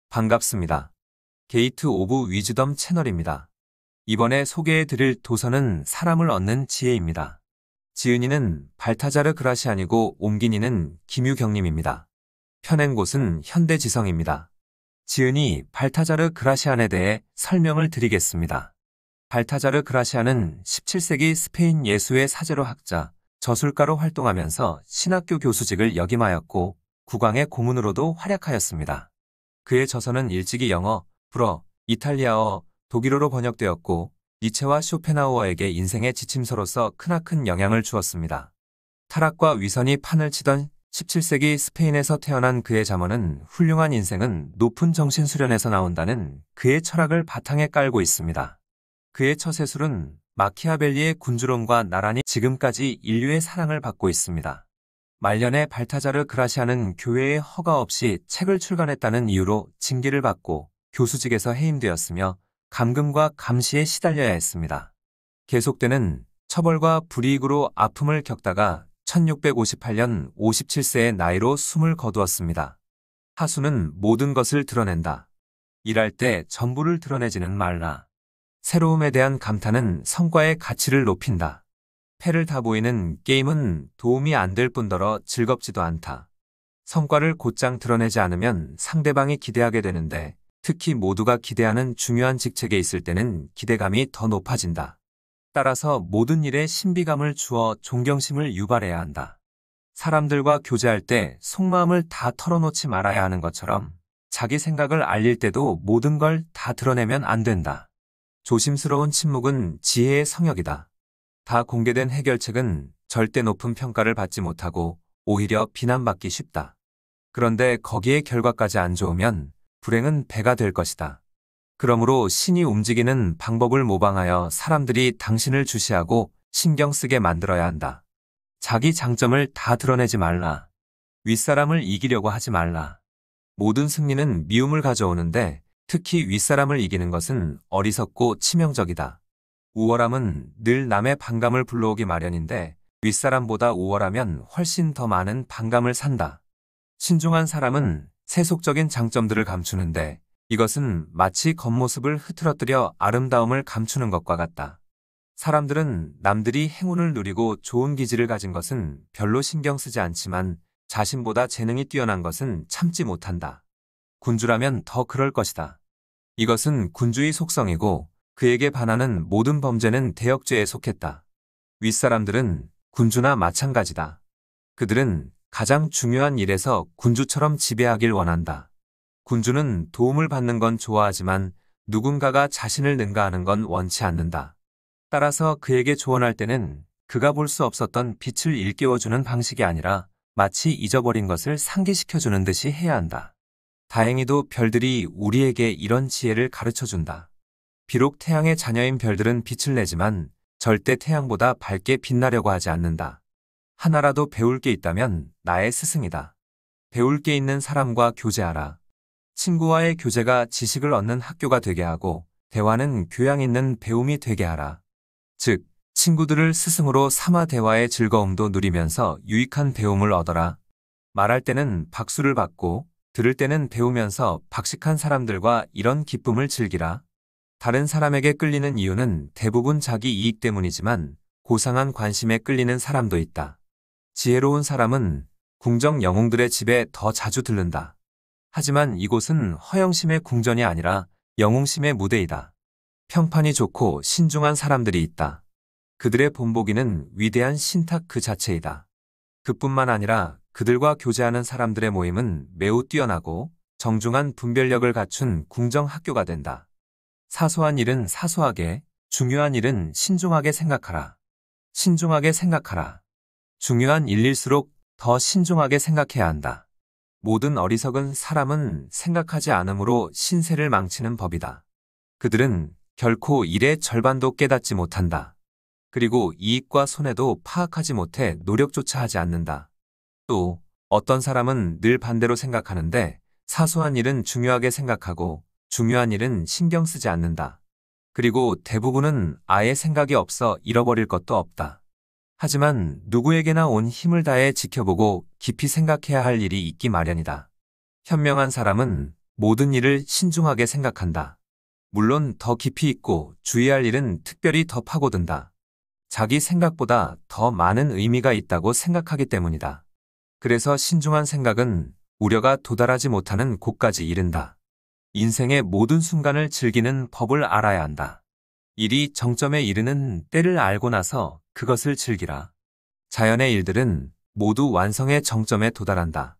반갑습니다. 게이트 오브 위즈덤 채널입니다. 이번에 소개해드릴 도서는 사람을 얻는 지혜입니다. 지은이는 발타자르 그라시안이고 옮긴이는 김유경님입니다. 펴낸 곳은 현대지성입니다. 지은이 발타자르 그라시안에 대해 설명을 드리겠습니다. 발타자르 그라시안은 17세기 스페인 예수의 사제로 학자, 저술가로 활동하면서 신학교 교수직을 역임하였고 국왕의 고문으로도 활약하였습니다. 그의 저서는 일찍이 영어, 불어, 이탈리아어, 독일어로 번역되었고 니체와 쇼펜하우어에게 인생의 지침서로서 크나큰 영향을 주었습니다. 타락과 위선이 판을 치던 17세기 스페인에서 태어난 그의 잠언은 훌륭한 인생은 높은 정신수련에서 나온다는 그의 철학을 바탕에 깔고 있습니다. 그의 처세술은 마키아벨리의 군주론과 나란히 지금까지 인류의 사랑을 받고 있습니다. 말년에 발타자르 그라시안은 교회의 허가 없이 책을 출간했다는 이유로 징계를 받고 교수직에서 해임되었으며 감금과 감시에 시달려야 했습니다. 계속되는 처벌과 불이익으로 아픔을 겪다가 1658년 57세의 나이로 숨을 거두었습니다. 하수는 모든 것을 드러낸다. 일할 때 전부를 드러내지는 말라. 새로움에 대한 감탄은 성과의 가치를 높인다. 패를 다 보이는 게임은 도움이 안 될 뿐더러 즐겁지도 않다. 성과를 곧장 드러내지 않으면 상대방이 기대하게 되는데 특히 모두가 기대하는 중요한 직책에 있을 때는 기대감이 더 높아진다. 따라서 모든 일에 신비감을 주어 존경심을 유발해야 한다. 사람들과 교제할 때 속마음을 다 털어놓지 말아야 하는 것처럼 자기 생각을 알릴 때도 모든 걸 다 드러내면 안 된다. 조심스러운 침묵은 지혜의 성역이다. 다 공개된 해결책은 절대 높은 평가를 받지 못하고 오히려 비난받기 쉽다. 그런데 거기에 결과까지 안 좋으면 불행은 배가 될 것이다. 그러므로 신이 움직이는 방법을 모방하여 사람들이 당신을 주시하고 신경 쓰게 만들어야 한다. 자기 장점을 다 드러내지 말라. 윗사람을 이기려고 하지 말라. 모든 승리는 미움을 가져오는데 특히 윗사람을 이기는 것은 어리석고 치명적이다. 우월함은 늘 남의 반감을 불러오기 마련인데 윗사람보다 우월하면 훨씬 더 많은 반감을 산다. 신중한 사람은 세속적인 장점들을 감추는데 이것은 마치 겉모습을 흐트러뜨려 아름다움을 감추는 것과 같다. 사람들은 남들이 행운을 누리고 좋은 기질을 가진 것은 별로 신경 쓰지 않지만 자신보다 재능이 뛰어난 것은 참지 못한다. 군주라면 더 그럴 것이다. 이것은 군주의 속성이고 그에게 반하는 모든 범죄는 대역죄에 속했다. 윗사람들은 군주나 마찬가지다. 그들은 가장 중요한 일에서 군주처럼 지배하길 원한다. 군주는 도움을 받는 건 좋아하지만 누군가가 자신을 능가하는 건 원치 않는다. 따라서 그에게 조언할 때는 그가 볼 수 없었던 빛을 일깨워주는 방식이 아니라 마치 잊어버린 것을 상기시켜주는 듯이 해야 한다. 다행히도 별들이 우리에게 이런 지혜를 가르쳐준다. 비록 태양의 자녀인 별들은 빛을 내지만 절대 태양보다 밝게 빛나려고 하지 않는다. 하나라도 배울 게 있다면 나의 스승이다. 배울 게 있는 사람과 교제하라. 친구와의 교제가 지식을 얻는 학교가 되게 하고 대화는 교양 있는 배움이 되게 하라. 즉, 친구들을 스승으로 삼아 대화의 즐거움도 누리면서 유익한 배움을 얻어라. 말할 때는 박수를 받고 들을 때는 배우면서 박식한 사람들과 이런 기쁨을 즐기라. 다른 사람에게 끌리는 이유는 대부분 자기 이익 때문이지만 고상한 관심에 끌리는 사람도 있다. 지혜로운 사람은 궁정 영웅들의 집에 더 자주 들른다. 하지만 이곳은 허영심의 궁전이 아니라 영웅심의 무대이다. 평판이 좋고 신중한 사람들이 있다. 그들의 본보기는 위대한 신탁 그 자체이다. 그뿐만 아니라 그들과 교제하는 사람들의 모임은 매우 뛰어나고 정중한 분별력을 갖춘 궁정 학교가 된다. 사소한 일은 사소하게, 중요한 일은 신중하게 생각하라. 신중하게 생각하라. 중요한 일일수록 더 신중하게 생각해야 한다. 모든 어리석은 사람은 생각하지 않으므로 신세를 망치는 법이다. 그들은 결코 일의 절반도 깨닫지 못한다. 그리고 이익과 손해도 파악하지 못해 노력조차 하지 않는다. 또 어떤 사람은 늘 반대로 생각하는데 사소한 일은 중요하게 생각하고 중요한 일은 신경 쓰지 않는다. 그리고 대부분은 아예 생각이 없어 잃어버릴 것도 없다. 하지만 누구에게나 온 힘을 다해 지켜보고 깊이 생각해야 할 일이 있기 마련이다. 현명한 사람은 모든 일을 신중하게 생각한다. 물론 더 깊이 있고 주의할 일은 특별히 더 파고든다. 자기 생각보다 더 많은 의미가 있다고 생각하기 때문이다. 그래서 신중한 생각은 우려가 도달하지 못하는 곳까지 이른다. 인생의 모든 순간을 즐기는 법을 알아야 한다. 일이 정점에 이르는 때를 알고 나서 그것을 즐기라. 자연의 일들은 모두 완성의 정점에 도달한다.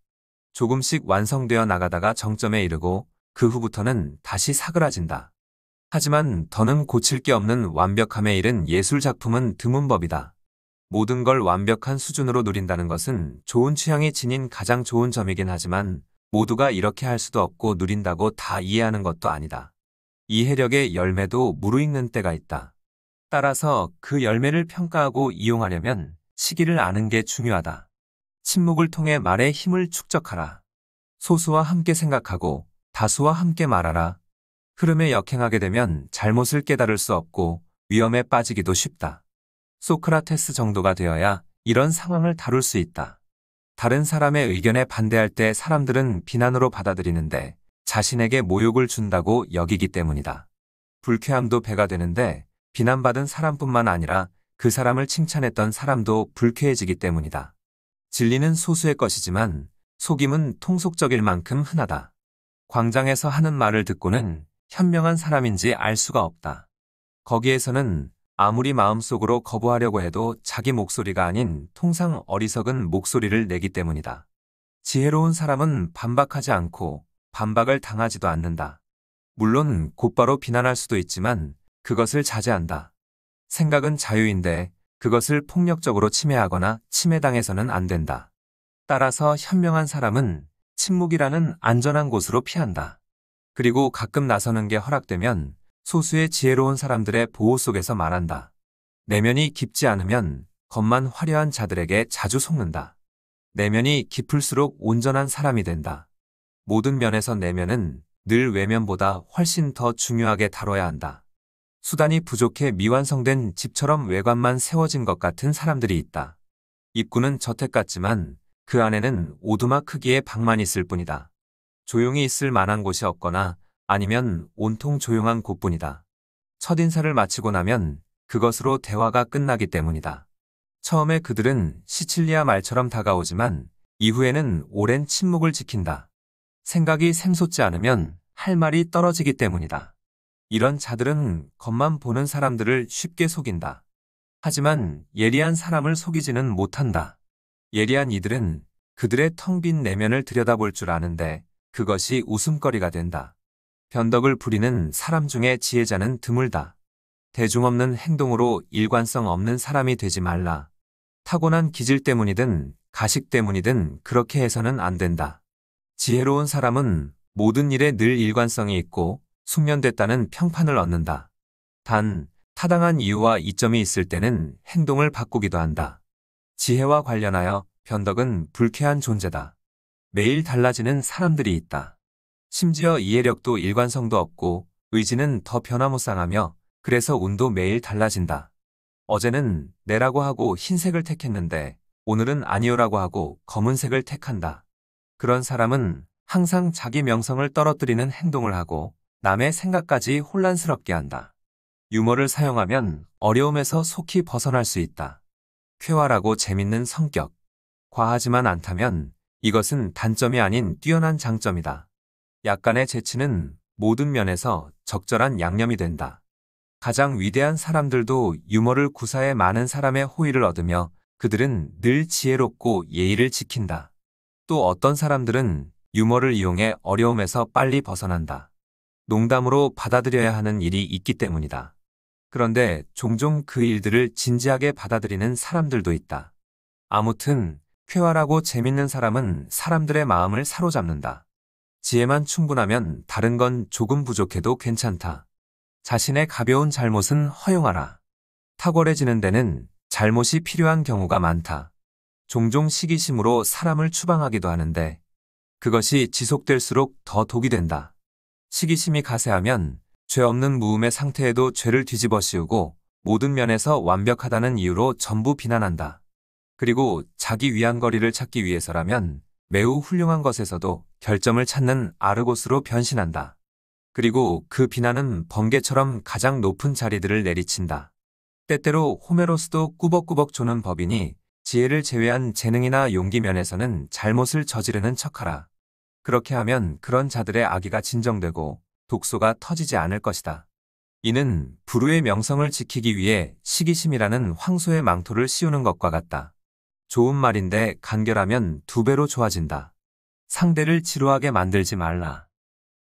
조금씩 완성되어 나가다가 정점에 이르고 그 후부터는 다시 사그라진다. 하지만 더는 고칠 게 없는 완벽함에 이른 예술 작품은 드문 법이다. 모든 걸 완벽한 수준으로 누린다는 것은 좋은 취향이 지닌 가장 좋은 점이긴 하지만 모두가 이렇게 할 수도 없고 누린다고 다 이해하는 것도 아니다. 이해력의 열매도 무르익는 때가 있다. 따라서 그 열매를 평가하고 이용하려면 시기를 아는 게 중요하다. 침묵을 통해 말의 힘을 축적하라. 소수와 함께 생각하고 다수와 함께 말하라. 흐름에 역행하게 되면 잘못을 깨달을 수 없고 위험에 빠지기도 쉽다. 소크라테스 정도가 되어야 이런 상황을 다룰 수 있다. 다른 사람의 의견에 반대할 때 사람들은 비난으로 받아들이는데 자신에게 모욕을 준다고 여기기 때문이다. 불쾌함도 배가 되는데 비난받은 사람뿐만 아니라 그 사람을 칭찬했던 사람도 불쾌해지기 때문이다. 진리는 소수의 것이지만 속임은 통속적일 만큼 흔하다. 광장에서 하는 말을 듣고는 현명한 사람인지 알 수가 없다. 거기에서는 아무리 마음속으로 거부하려고 해도 자기 목소리가 아닌 통상 어리석은 목소리를 내기 때문이다. 지혜로운 사람은 반박하지 않고 반박을 당하지도 않는다. 물론 곧바로 비난할 수도 있지만 그것을 자제한다. 생각은 자유인데 그것을 폭력적으로 침해하거나 침해당해서는 안 된다. 따라서 현명한 사람은 침묵이라는 안전한 곳으로 피한다. 그리고 가끔 나서는 게 허락되면 소수의 지혜로운 사람들의 보호 속에서 말한다. 내면이 깊지 않으면 겉만 화려한 자들에게 자주 속는다. 내면이 깊을수록 온전한 사람이 된다. 모든 면에서 내면은 늘 외면보다 훨씬 더 중요하게 다뤄야 한다. 수단이 부족해 미완성된 집처럼 외관만 세워진 것 같은 사람들이 있다. 입구는 저택 같지만 그 안에는 오두막 크기의 방만 있을 뿐이다. 조용히 있을 만한 곳이 없거나 아니면 온통 조용한 곳뿐이다. 첫인사를 마치고 나면 그것으로 대화가 끝나기 때문이다. 처음에 그들은 시칠리아 말처럼 다가오지만 이후에는 오랜 침묵을 지킨다. 생각이 샘솟지 않으면 할 말이 떨어지기 때문이다. 이런 자들은 겉만 보는 사람들을 쉽게 속인다. 하지만 예리한 사람을 속이지는 못한다. 예리한 이들은 그들의 텅 빈 내면을 들여다볼 줄 아는데 그것이 웃음거리가 된다. 변덕을 부리는 사람 중에 지혜자는 드물다. 대중 없는 행동으로 일관성 없는 사람이 되지 말라. 타고난 기질 때문이든 가식 때문이든 그렇게 해서는 안 된다. 지혜로운 사람은 모든 일에 늘 일관성이 있고 숙련됐다는 평판을 얻는다. 단, 타당한 이유와 이점이 있을 때는 행동을 바꾸기도 한다. 지혜와 관련하여 변덕은 불쾌한 존재다. 매일 달라지는 사람들이 있다. 심지어 이해력도 일관성도 없고 의지는 더 변화무쌍하며 그래서 운도 매일 달라진다. 어제는 내라고 하고 흰색을 택했는데 오늘은 아니오라고 하고 검은색을 택한다. 그런 사람은 항상 자기 명성을 떨어뜨리는 행동을 하고 남의 생각까지 혼란스럽게 한다. 유머를 사용하면 어려움에서 속히 벗어날 수 있다. 쾌활하고 재밌는 성격. 과하지만 않다면 이것은 단점이 아닌 뛰어난 장점이다. 약간의 재치는 모든 면에서 적절한 양념이 된다. 가장 위대한 사람들도 유머를 구사해 많은 사람의 호의를 얻으며 그들은 늘 지혜롭고 예의를 지킨다. 또 어떤 사람들은 유머를 이용해 어려움에서 빨리 벗어난다. 농담으로 받아들여야 하는 일이 있기 때문이다. 그런데 종종 그 일들을 진지하게 받아들이는 사람들도 있다. 아무튼 쾌활하고 재밌는 사람은 사람들의 마음을 사로잡는다. 지혜만 충분하면 다른 건 조금 부족해도 괜찮다. 자신의 가벼운 잘못은 허용하라. 탁월해지는 데는 잘못이 필요한 경우가 많다. 종종 시기심으로 사람을 추방하기도 하는데 그것이 지속될수록 더 독이 된다. 시기심이 가세하면 죄 없는 무음의 상태에도 죄를 뒤집어 씌우고 모든 면에서 완벽하다는 이유로 전부 비난한다. 그리고 자기 위안거리를 찾기 위해서라면 매우 훌륭한 것에서도 결점을 찾는 아르고스로 변신한다. 그리고 그 비난은 번개처럼 가장 높은 자리들을 내리친다. 때때로 호메로스도 꾸벅꾸벅 조는 법이니 지혜를 제외한 재능이나 용기 면에서는 잘못을 저지르는 척하라. 그렇게 하면 그런 자들의 악의가 진정되고 독소가 터지지 않을 것이다. 이는 불후의 명성을 지키기 위해 시기심이라는 황소의 망토를 씌우는 것과 같다. 좋은 말인데 간결하면 2배로 좋아진다. 상대를 지루하게 만들지 말라.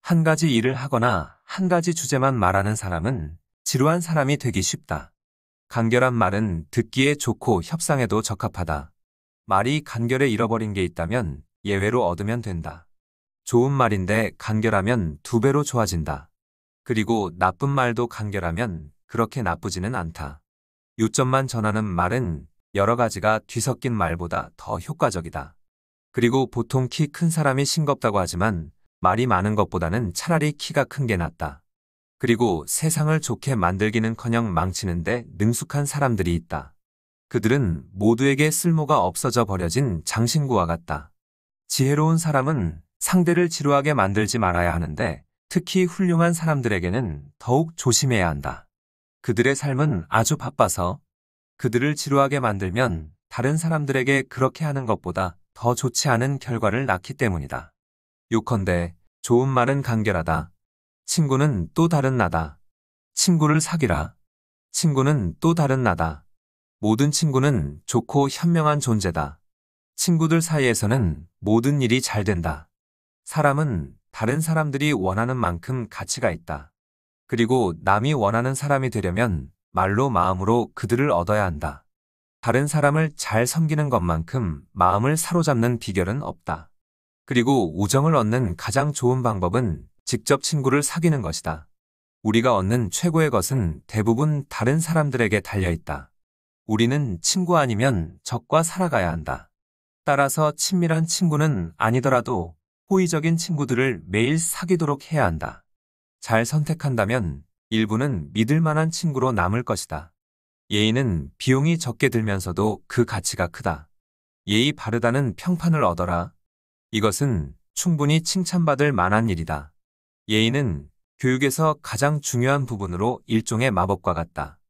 한 가지 일을 하거나 한 가지 주제만 말하는 사람은 지루한 사람이 되기 쉽다. 간결한 말은 듣기에 좋고 협상에도 적합하다. 말이 간결에 잃어버린 게 있다면 예외로 얻으면 된다. 좋은 말인데 간결하면 2배로 좋아진다. 그리고 나쁜 말도 간결하면 그렇게 나쁘지는 않다. 요점만 전하는 말은 여러 가지가 뒤섞인 말보다 더 효과적이다. 그리고 보통 키 큰 사람이 싱겁다고 하지만 말이 많은 것보다는 차라리 키가 큰 게 낫다. 그리고 세상을 좋게 만들기는커녕 망치는데 능숙한 사람들이 있다. 그들은 모두에게 쓸모가 없어져 버려진 장신구와 같다. 지혜로운 사람은 상대를 지루하게 만들지 말아야 하는데 특히 훌륭한 사람들에게는 더욱 조심해야 한다. 그들의 삶은 아주 바빠서 그들을 지루하게 만들면 다른 사람들에게 그렇게 하는 것보다 더 좋지 않은 결과를 낳기 때문이다. 요컨대 좋은 말은 간결하다. 친구는 또 다른 나다. 친구를 사귀라. 친구는 또 다른 나다. 모든 친구는 좋고 현명한 존재다. 친구들 사이에서는 모든 일이 잘 된다. 사람은 다른 사람들이 원하는 만큼 가치가 있다. 그리고 남이 원하는 사람이 되려면 말로 마음으로 그들을 얻어야 한다. 다른 사람을 잘 섬기는 것만큼 마음을 사로잡는 비결은 없다. 그리고 우정을 얻는 가장 좋은 방법은 직접 친구를 사귀는 것이다. 우리가 얻는 최고의 것은 대부분 다른 사람들에게 달려있다. 우리는 친구 아니면 적과 살아가야 한다. 따라서 친밀한 친구는 아니더라도 호의적인 친구들을 매일 사귀도록 해야 한다. 잘 선택한다면 일부는 믿을 만한 친구로 남을 것이다. 예의는 비용이 적게 들면서도 그 가치가 크다. 예의 바르다는 평판을 얻어라. 이것은 충분히 칭찬받을 만한 일이다. 예의는 교육에서 가장 중요한 부분으로 일종의 마법과 같다.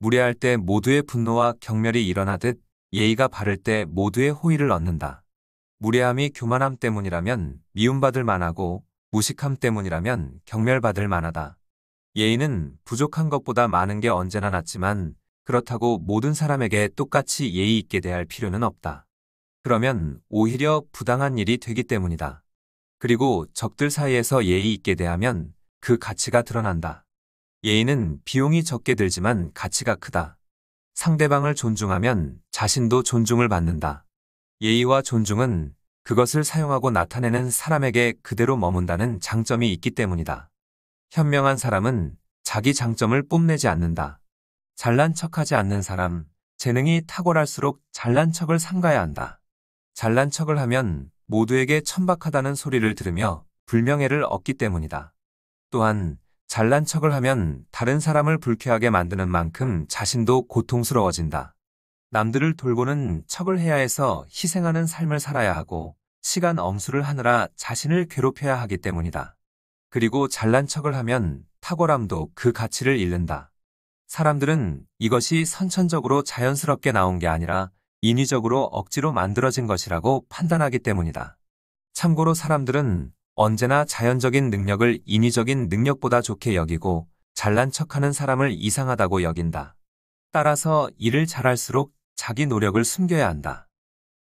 무례할 때 모두의 분노와 경멸이 일어나듯 예의가 바를 때 모두의 호의를 얻는다. 무례함이 교만함 때문이라면 미움받을 만하고 무식함 때문이라면 경멸받을 만하다. 예의는 부족한 것보다 많은 게 언제나 낫지만 그렇다고 모든 사람에게 똑같이 예의 있게 대할 필요는 없다. 그러면 오히려 부당한 일이 되기 때문이다. 그리고 적들 사이에서 예의 있게 대하면 그 가치가 드러난다. 예의는 비용이 적게 들지만 가치가 크다. 상대방을 존중하면 자신도 존중을 받는다. 예의와 존중은 그것을 사용하고 나타내는 사람에게 그대로 머문다는 장점이 있기 때문이다. 현명한 사람은 자기 장점을 뽐내지 않는다. 잘난 척하지 않는 사람, 재능이 탁월할수록 잘난 척을 삼가야 한다. 잘난 척을 하면 모두에게 천박하다는 소리를 들으며 불명예를 얻기 때문이다. 또한 잘난 척을 하면 다른 사람을 불쾌하게 만드는 만큼 자신도 고통스러워진다. 남들을 돌보는 척을 해야 해서 희생하는 삶을 살아야 하고 시간 엄수를 하느라 자신을 괴롭혀야 하기 때문이다. 그리고 잘난 척을 하면 탁월함도 그 가치를 잃는다. 사람들은 이것이 선천적으로 자연스럽게 나온 게 아니라 인위적으로 억지로 만들어진 것이라고 판단하기 때문이다. 참고로 사람들은 언제나 자연적인 능력을 인위적인 능력보다 좋게 여기고 잘난 척하는 사람을 이상하다고 여긴다. 따라서 일을 잘할수록 자기 노력을 숨겨야 한다.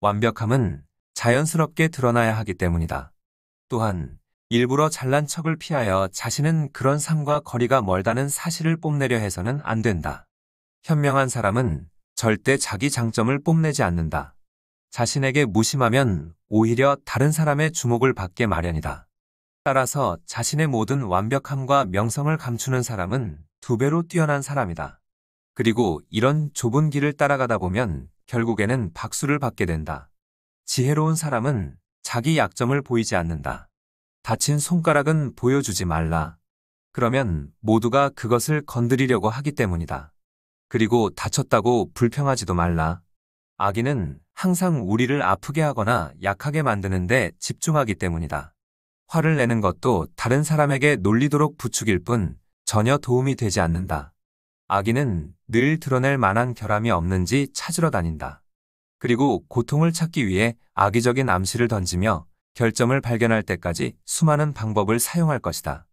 완벽함은 자연스럽게 드러나야 하기 때문이다. 또한 일부러 잘난 척을 피하여 자신은 그런 삶과 거리가 멀다는 사실을 뽐내려 해서는 안 된다. 현명한 사람은 절대 자기 장점을 뽐내지 않는다. 자신에게 무심하면 오히려 다른 사람의 주목을 받게 마련이다. 따라서 자신의 모든 완벽함과 명성을 감추는 사람은 2배로 뛰어난 사람이다. 그리고 이런 좁은 길을 따라가다 보면 결국에는 박수를 받게 된다. 지혜로운 사람은 자기 약점을 보이지 않는다. 다친 손가락은 보여주지 말라. 그러면 모두가 그것을 건드리려고 하기 때문이다. 그리고 다쳤다고 불평하지도 말라. 악인은 항상 우리를 아프게 하거나 약하게 만드는 데 집중하기 때문이다. 화를 내는 것도 다른 사람에게 놀리도록 부추길 뿐 전혀 도움이 되지 않는다. 악인은 늘 드러낼 만한 결함이 없는지 찾으러 다닌다. 그리고 고통을 찾기 위해 악의적인 암시를 던지며 결점을 발견할 때까지 수많은 방법을 사용할 것이다.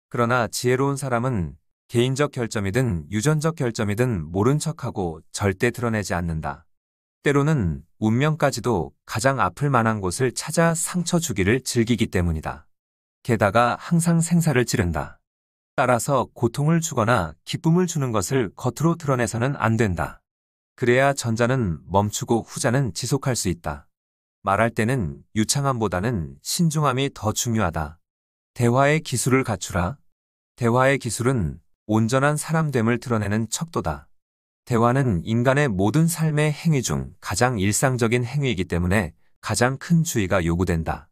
그러나 지혜로운 사람은 개인적 결점이든 유전적 결점이든 모른 척하고 절대 드러내지 않는다. 때로는 운명까지도 가장 아플 만한 곳을 찾아 상처 주기를 즐기기 때문이다. 게다가 항상 생사를 찌른다. 따라서 고통을 주거나 기쁨을 주는 것을 겉으로 드러내서는 안 된다. 그래야 전자는 멈추고 후자는 지속할 수 있다. 말할 때는 유창함보다는 신중함이 더 중요하다. 대화의 기술을 갖추라. 대화의 기술은 온전한 사람됨을 드러내는 척도다. 대화는 인간의 모든 삶의 행위 중 가장 일상적인 행위이기 때문에 가장 큰 주의가 요구된다.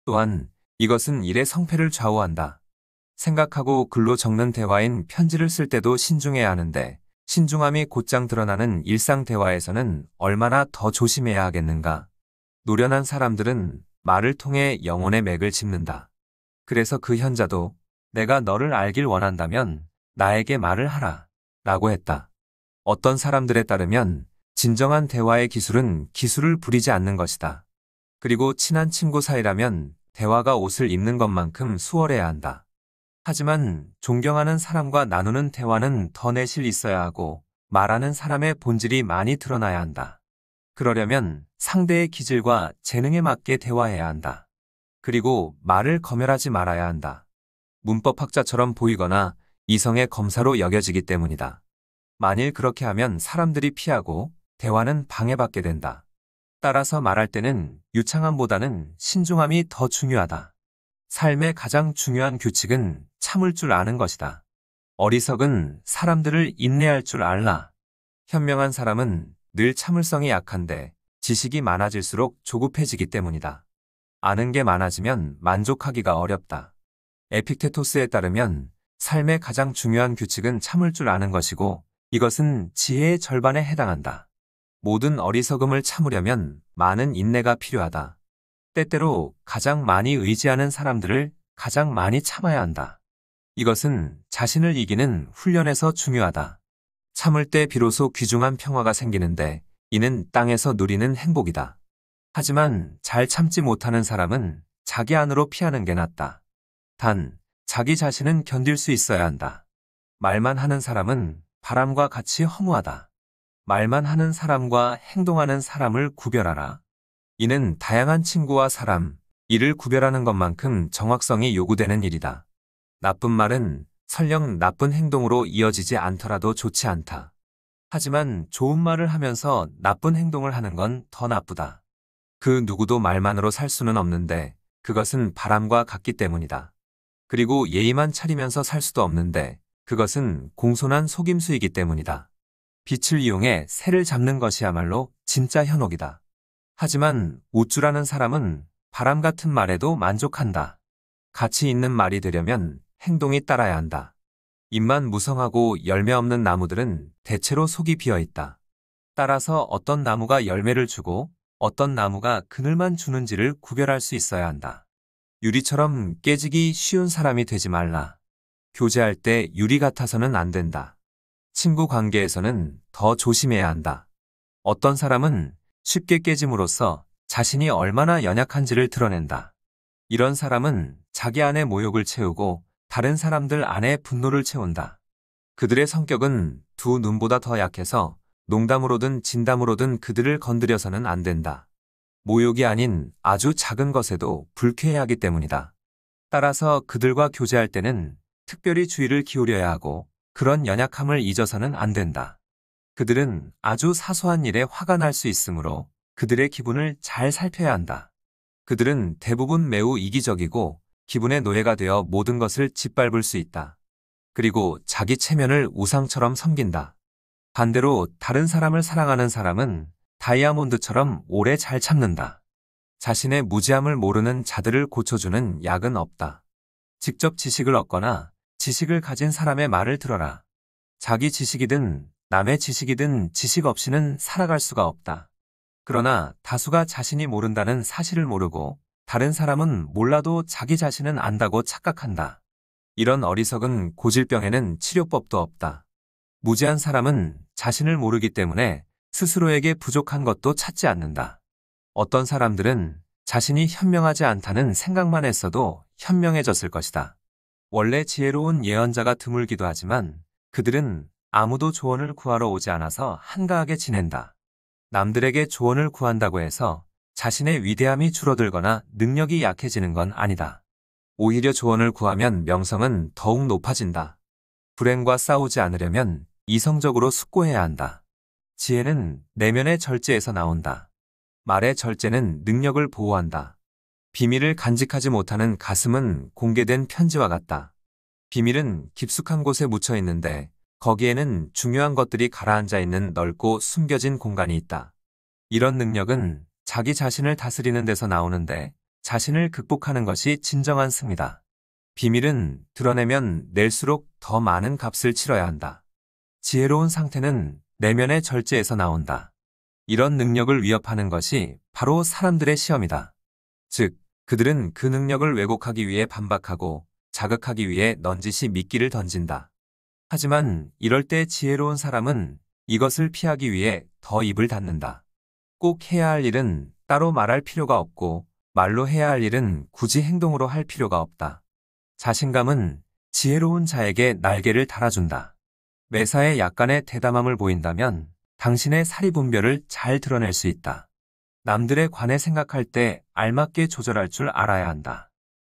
또한 이것은 일의 성패를 좌우한다. 생각하고 글로 적는 대화인 편지를 쓸 때도 신중해야 하는데 신중함이 곧장 드러나는 일상 대화에서는 얼마나 더 조심해야 하겠는가. 노련한 사람들은 말을 통해 영혼의 맥을 짚는다. 그래서 그 현자도 내가 너를 알길 원한다면 나에게 말을 하라 라고 했다. 어떤 사람들에 따르면 진정한 대화의 기술은 기술을 부리지 않는 것이다. 그리고 친한 친구 사이라면 대화가 옷을 입는 것만큼 수월해야 한다. 하지만 존경하는 사람과 나누는 대화는 더 내실 있어야 하고 말하는 사람의 본질이 많이 드러나야 한다. 그러려면 상대의 기질과 재능에 맞게 대화해야 한다. 그리고 말을 검열하지 말아야 한다. 문법학자처럼 보이거나 이성의 검사로 여겨지기 때문이다. 만일 그렇게 하면 사람들이 피하고 대화는 방해받게 된다. 따라서 말할 때는 유창함보다는 신중함이 더 중요하다. 삶의 가장 중요한 규칙은 참을 줄 아는 것이다. 어리석은 사람들을 인내할 줄 알라. 현명한 사람은 늘 참을성이 약한데 지식이 많아질수록 조급해지기 때문이다. 아는 게 많아지면 만족하기가 어렵다. 에픽테토스에 따르면 삶의 가장 중요한 규칙은 참을 줄 아는 것이고 이것은 지혜의 절반에 해당한다. 모든 어리석음을 참으려면 많은 인내가 필요하다. 때때로 가장 많이 의지하는 사람들을 가장 많이 참아야 한다. 이것은 자신을 이기는 훈련에서 중요하다. 참을 때 비로소 귀중한 평화가 생기는데 이는 땅에서 누리는 행복이다. 하지만 잘 참지 못하는 사람은 자기 안으로 피하는 게 낫다. 단, 자기 자신은 견딜 수 있어야 한다. 말만 하는 사람은 바람과 같이 허무하다. 말만 하는 사람과 행동하는 사람을 구별하라. 이는 다양한 친구와 사람, 이를 구별하는 것만큼 정확성이 요구되는 일이다. 나쁜 말은 설령 나쁜 행동으로 이어지지 않더라도 좋지 않다. 하지만 좋은 말을 하면서 나쁜 행동을 하는 건 더 나쁘다. 그 누구도 말만으로 살 수는 없는데 그것은 바람과 같기 때문이다. 그리고 예의만 차리면서 살 수도 없는데 그것은 공손한 속임수이기 때문이다. 빛을 이용해 새를 잡는 것이야말로 진짜 현혹이다. 하지만 우쭐하는 사람은 바람 같은 말에도 만족한다. 가치 있는 말이 되려면 행동이 따라야 한다. 잎만 무성하고 열매 없는 나무들은 대체로 속이 비어 있다. 따라서 어떤 나무가 열매를 주고 어떤 나무가 그늘만 주는지를 구별할 수 있어야 한다. 유리처럼 깨지기 쉬운 사람이 되지 말라. 교제할 때 유리 같아서는 안 된다. 친구 관계에서는 더 조심해야 한다. 어떤 사람은 쉽게 깨짐으로써 자신이 얼마나 연약한지를 드러낸다. 이런 사람은 자기 안에 모욕을 채우고 다른 사람들 안에 분노를 채운다. 그들의 성격은 두 눈보다 더 약해서 농담으로든 진담으로든 그들을 건드려서는 안 된다. 모욕이 아닌 아주 작은 것에도 불쾌해하기 때문이다. 따라서 그들과 교제할 때는 특별히 주의를 기울여야 하고 그런 연약함을 잊어서는 안 된다. 그들은 아주 사소한 일에 화가 날 수 있으므로 그들의 기분을 잘 살펴야 한다. 그들은 대부분 매우 이기적이고 기분의 노예가 되어 모든 것을 짓밟을 수 있다. 그리고 자기 체면을 우상처럼 섬긴다. 반대로 다른 사람을 사랑하는 사람은 다이아몬드처럼 오래 잘 참는다. 자신의 무지함을 모르는 자들을 고쳐주는 약은 없다. 직접 지식을 얻거나 지식을 가진 사람의 말을 들어라. 자기 지식이든 남의 지식이든 지식 없이는 살아갈 수가 없다. 그러나 다수가 자신이 모른다는 사실을 모르고 다른 사람은 몰라도 자기 자신은 안다고 착각한다. 이런 어리석은 고질병에는 치료법도 없다. 무지한 사람은 자신을 모르기 때문에 스스로에게 부족한 것도 찾지 않는다. 어떤 사람들은 자신이 현명하지 않다는 생각만 했어도 현명해졌을 것이다. 원래 지혜로운 예언자가 드물기도 하지만 그들은 아무도 조언을 구하러 오지 않아서 한가하게 지낸다. 남들에게 조언을 구한다고 해서 자신의 위대함이 줄어들거나 능력이 약해지는 건 아니다. 오히려 조언을 구하면 명성은 더욱 높아진다. 불행과 싸우지 않으려면 이성적으로 숙고해야 한다. 지혜는 내면의 절제에서 나온다. 말의 절제는 능력을 보호한다. 비밀을 간직하지 못하는 가슴은 공개된 편지와 같다. 비밀은 깊숙한 곳에 묻혀 있는데 거기에는 중요한 것들이 가라앉아 있는 넓고 숨겨진 공간이 있다. 이런 능력은 자기 자신을 다스리는 데서 나오는데 자신을 극복하는 것이 진정한 승리다. 비밀은 드러내면 낼수록 더 많은 값을 치러야 한다. 지혜로운 상태는 내면의 절제에서 나온다. 이런 능력을 위협하는 것이 바로 사람들의 시험이다. 즉, 그들은 그 능력을 왜곡하기 위해 반박하고 자극하기 위해 넌지시 미끼를 던진다. 하지만 이럴 때 지혜로운 사람은 이것을 피하기 위해 더 입을 닫는다. 꼭 해야 할 일은 따로 말할 필요가 없고 말로 해야 할 일은 굳이 행동으로 할 필요가 없다. 자신감은 지혜로운 자에게 날개를 달아준다. 매사에 약간의 대담함을 보인다면 당신의 사리분별을 잘 드러낼 수 있다. 남들에 관해 생각할 때 알맞게 조절할 줄 알아야 한다.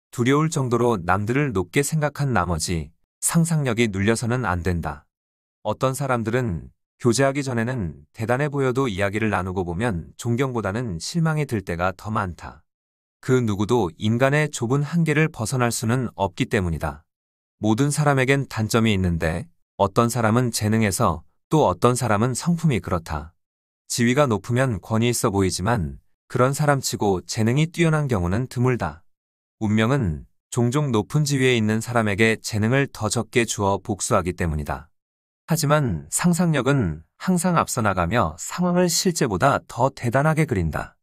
두려울 정도로 남들을 높게 생각한 나머지 상상력이 눌려서는 안 된다. 어떤 사람들은 교제하기 전에는 대단해 보여도 이야기를 나누고 보면 존경보다는 실망이 들 때가 더 많다. 그 누구도 인간의 좁은 한계를 벗어날 수는 없기 때문이다. 모든 사람에겐 단점이 있는데 어떤 사람은 재능에서 또 어떤 사람은 성품이 그렇다. 지위가 높으면 권위 있어 보이지만 그런 사람치고 재능이 뛰어난 경우는 드물다. 운명은 종종 높은 지위에 있는 사람에게 재능을 더 적게 주어 복수하기 때문이다. 하지만 상상력은 항상 앞서 나가며 상황을 실제보다 더 대단하게 그린다.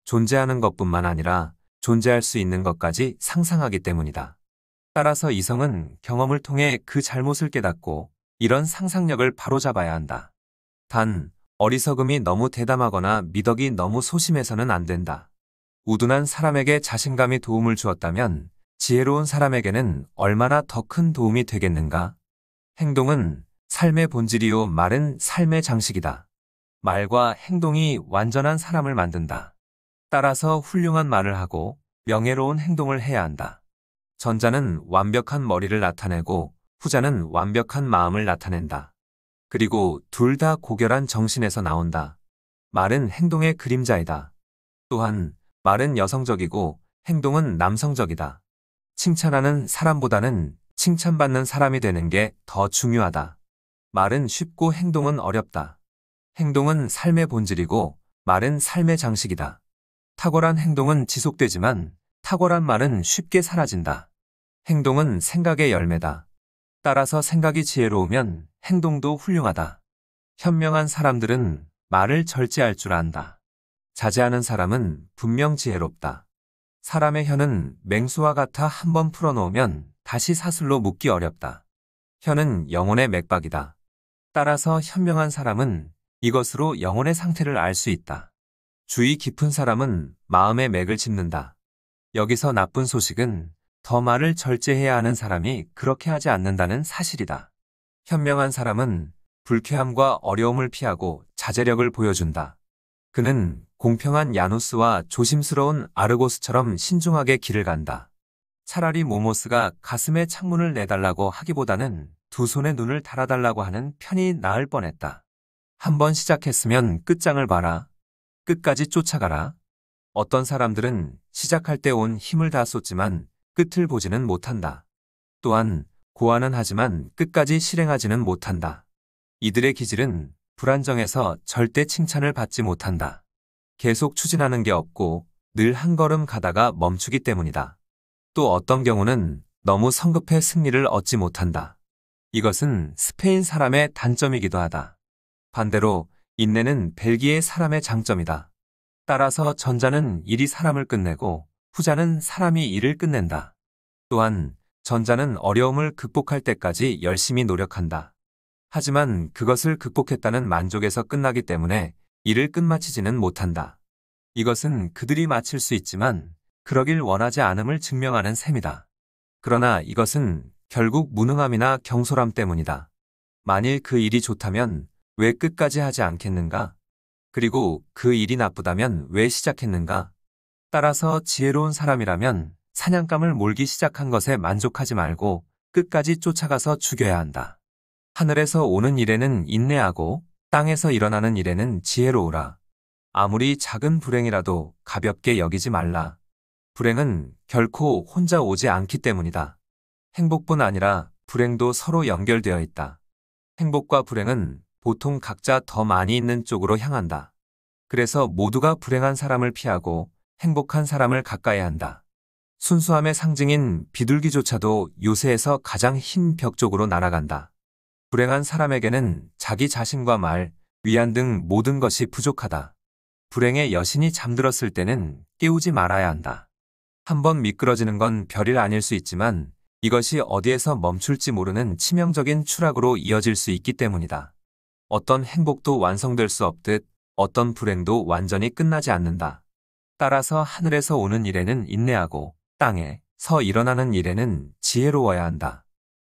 존재하는 것뿐만 아니라 존재할 수 있는 것까지 상상하기 때문이다. 따라서 이성은 경험을 통해 그 잘못을 깨닫고 이런 상상력을 바로잡아야 한다. 단, 어리석음이 너무 대담하거나 미덕이 너무 소심해서는 안 된다. 우둔한 사람에게 자신감이 도움을 주었다면 지혜로운 사람에게는 얼마나 더 큰 도움이 되겠는가? 행동은 삶의 본질이요 말은 삶의 장식이다. 말과 행동이 완전한 사람을 만든다. 따라서 훌륭한 말을 하고 명예로운 행동을 해야 한다. 전자는 완벽한 머리를 나타내고 후자는 완벽한 마음을 나타낸다. 그리고 둘 다 고결한 정신에서 나온다. 말은 행동의 그림자이다. 또한 말은 여성적이고 행동은 남성적이다. 칭찬하는 사람보다는 칭찬받는 사람이 되는 게 더 중요하다. 말은 쉽고 행동은 어렵다. 행동은 삶의 본질이고 말은 삶의 장식이다. 탁월한 행동은 지속되지만 탁월한 말은 쉽게 사라진다. 행동은 생각의 열매다. 따라서 생각이 지혜로우면 행동도 훌륭하다. 현명한 사람들은 말을 절제할 줄 안다. 자제하는 사람은 분명 지혜롭다. 사람의 혀는 맹수와 같아 한번 풀어놓으면 다시 사슬로 묶기 어렵다. 혀는 영혼의 맥박이다. 따라서 현명한 사람은 이것으로 영혼의 상태를 알 수 있다. 주의 깊은 사람은 마음의 맥을 짚는다. 여기서 나쁜 소식은 더 말을 절제해야 하는 사람이 그렇게 하지 않는다는 사실이다. 현명한 사람은 불쾌함과 어려움을 피하고 자제력을 보여준다. 그는 공평한 야누스와 조심스러운 아르고스처럼 신중하게 길을 간다. 차라리 모모스가 가슴에 창문을 내달라고 하기보다는 두 손에 눈을 달아달라고 하는 편이 나을 뻔했다. 한번 시작했으면 끝장을 봐라. 끝까지 쫓아가라. 어떤 사람들은 시작할 때 온 힘을 다 쏟지만 끝을 보지는 못한다. 또한 고안은 하지만 끝까지 실행하지는 못한다. 이들의 기질은 불안정해서 절대 칭찬을 받지 못한다. 계속 추진하는 게 없고 늘 한 걸음 가다가 멈추기 때문이다. 또 어떤 경우는 너무 성급해 승리를 얻지 못한다. 이것은 스페인 사람의 단점이기도 하다. 반대로 인내는 벨기에 사람의 장점이다. 따라서 전자는 일이 사람을 끝내고 후자는 사람이 일을 끝낸다. 또한 전자는 어려움을 극복할 때까지 열심히 노력한다. 하지만 그것을 극복했다는 만족에서 끝나기 때문에 일을 끝마치지는 못한다. 이것은 그들이 마칠 수 있지만 그러길 원하지 않음을 증명하는 셈이다. 그러나 이것은 결국 무능함이나 경솔함 때문이다. 만일 그 일이 좋다면 왜 끝까지 하지 않겠는가? 그리고 그 일이 나쁘다면 왜 시작했는가? 따라서 지혜로운 사람이라면 사냥감을 몰기 시작한 것에 만족하지 말고 끝까지 쫓아가서 죽여야 한다. 하늘에서 오는 일에는 인내하고 땅에서 일어나는 일에는 지혜로우라. 아무리 작은 불행이라도 가볍게 여기지 말라. 불행은 결코 혼자 오지 않기 때문이다. 행복뿐 아니라 불행도 서로 연결되어 있다. 행복과 불행은 보통 각자 더 많이 있는 쪽으로 향한다. 그래서 모두가 불행한 사람을 피하고 행복한 사람을 가까이 한다. 순수함의 상징인 비둘기조차도 요새에서 가장 흰 벽 쪽으로 날아간다. 불행한 사람에게는 자기 자신과 말, 위안 등 모든 것이 부족하다. 불행의 여신이 잠들었을 때는 깨우지 말아야 한다. 한번 미끄러지는 건 별일 아닐 수 있지만 이것이 어디에서 멈출지 모르는 치명적인 추락으로 이어질 수 있기 때문이다. 어떤 행복도 완성될 수 없듯 어떤 불행도 완전히 끝나지 않는다. 따라서 하늘에서 오는 일에는 인내하고 땅에서 일어나는 일에는 지혜로워야 한다.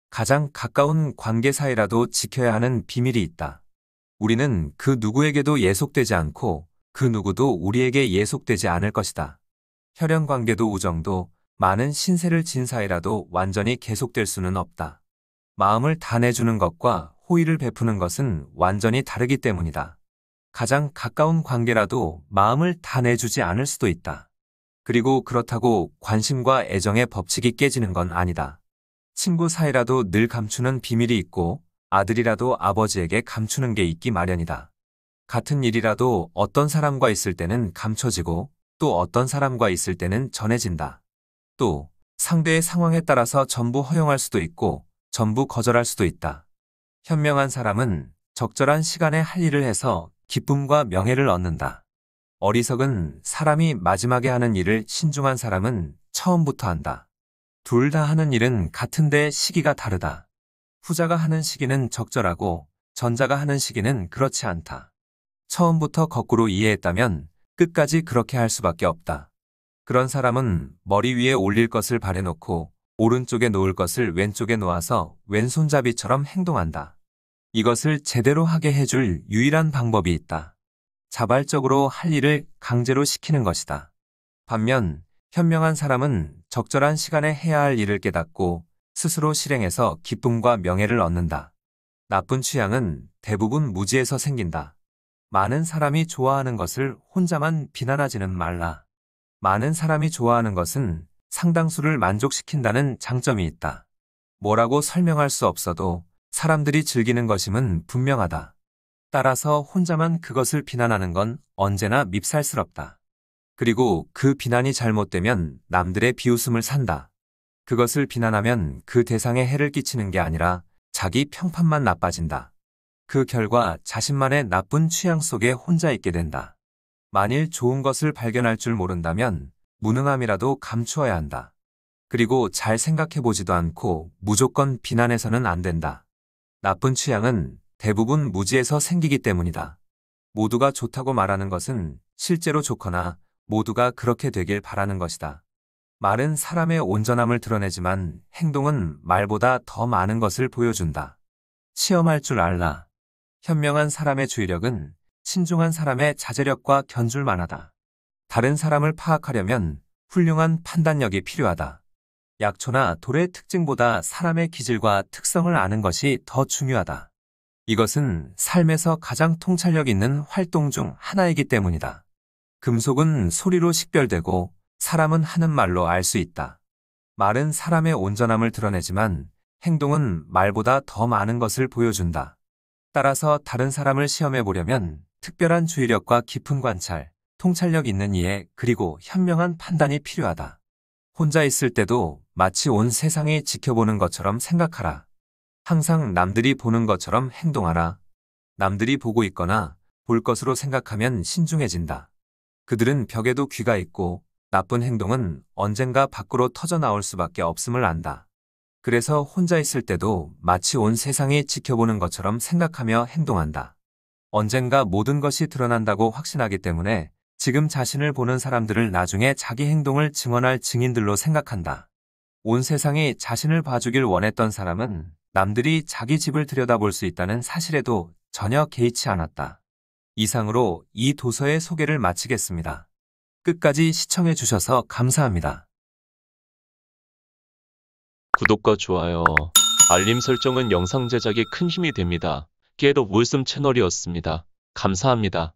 가장 가까운 관계 사이라도 지켜야 하는 비밀이 있다. 우리는 그 누구에게도 예속되지 않고 그 누구도 우리에게 예속되지 않을 것이다. 혈연 관계도 우정도 많은 신세를 진 사이라도 완전히 계속될 수는 없다. 마음을 다 내주는 것과 호의를 베푸는 것은 완전히 다르기 때문이다. 가장 가까운 관계라도 마음을 다 내주지 않을 수도 있다. 그리고 그렇다고 관심과 애정의 법칙이 깨지는 건 아니다. 친구 사이라도 늘 감추는 비밀이 있고 아들이라도 아버지에게 감추는 게 있기 마련이다. 같은 일이라도 어떤 사람과 있을 때는 감춰지고 또 어떤 사람과 있을 때는 전해진다. 또 상대의 상황에 따라서 전부 허용할 수도 있고 전부 거절할 수도 있다. 현명한 사람은 적절한 시간에 할 일을 해서 기쁨과 명예를 얻는다. 어리석은 사람이 마지막에 하는 일을 신중한 사람은 처음부터 한다. 둘 다 하는 일은 같은데 시기가 다르다. 후자가 하는 시기는 적절하고 전자가 하는 시기는 그렇지 않다. 처음부터 거꾸로 이해했다면 끝까지 그렇게 할 수밖에 없다. 그런 사람은 머리 위에 올릴 것을 발해놓고 오른쪽에 놓을 것을 왼쪽에 놓아서 왼손잡이처럼 행동한다. 이것을 제대로 하게 해줄 유일한 방법이 있다. 자발적으로 할 일을 강제로 시키는 것이다. 반면 현명한 사람은 적절한 시간에 해야 할 일을 깨닫고 스스로 실행해서 기쁨과 명예를 얻는다. 나쁜 취향은 대부분 무지에서 생긴다. 많은 사람이 좋아하는 것을 혼자만 비난하지는 말라. 많은 사람이 좋아하는 것은 상당수를 만족시킨다는 장점이 있다. 뭐라고 설명할 수 없어도 사람들이 즐기는 것임은 분명하다. 따라서 혼자만 그것을 비난하는 건 언제나 밉살스럽다. 그리고 그 비난이 잘못되면 남들의 비웃음을 산다. 그것을 비난하면 그 대상에 해를 끼치는 게 아니라 자기 평판만 나빠진다. 그 결과 자신만의 나쁜 취향 속에 혼자 있게 된다. 만일 좋은 것을 발견할 줄 모른다면 무능함이라도 감추어야 한다. 그리고 잘 생각해보지도 않고 무조건 비난해서는 안 된다. 나쁜 취향은 대부분 무지에서 생기기 때문이다. 모두가 좋다고 말하는 것은 실제로 좋거나 모두가 그렇게 되길 바라는 것이다. 말은 사람의 온전함을 드러내지만 행동은 말보다 더 많은 것을 보여준다. 시험할 줄 알라. 현명한 사람의 주의력은 신중한 사람의 자제력과 견줄 만하다. 다른 사람을 파악하려면 훌륭한 판단력이 필요하다. 약초나 돌의 특징보다 사람의 기질과 특성을 아는 것이 더 중요하다. 이것은 삶에서 가장 통찰력 있는 활동 중 하나이기 때문이다. 금속은 소리로 식별되고 사람은 하는 말로 알 수 있다. 말은 사람의 온전함을 드러내지만 행동은 말보다 더 많은 것을 보여준다. 따라서 다른 사람을 시험해 보려면 특별한 주의력과 깊은 관찰, 통찰력 있는 이해 그리고 현명한 판단이 필요하다. 혼자 있을 때도 마치 온 세상이 지켜보는 것처럼 생각하라. 항상 남들이 보는 것처럼 행동하라. 남들이 보고 있거나 볼 것으로 생각하면 신중해진다. 그들은 벽에도 귀가 있고 나쁜 행동은 언젠가 밖으로 터져 나올 수밖에 없음을 안다. 그래서 혼자 있을 때도 마치 온 세상이 지켜보는 것처럼 생각하며 행동한다. 언젠가 모든 것이 드러난다고 확신하기 때문에 지금 자신을 보는 사람들을 나중에 자기 행동을 증언할 증인들로 생각한다. 온 세상이 자신을 봐주길 원했던 사람은 남들이 자기 집을 들여다볼 수 있다는 사실에도 전혀 개의치 않았다. 이상으로 이 도서의 소개를 마치겠습니다. 끝까지 시청해 주셔서 감사합니다. 구독과 좋아요, 알림 설정은 영상 제작에 큰 힘이 됩니다. 겟업 울씀 채널이었습니다. 감사합니다.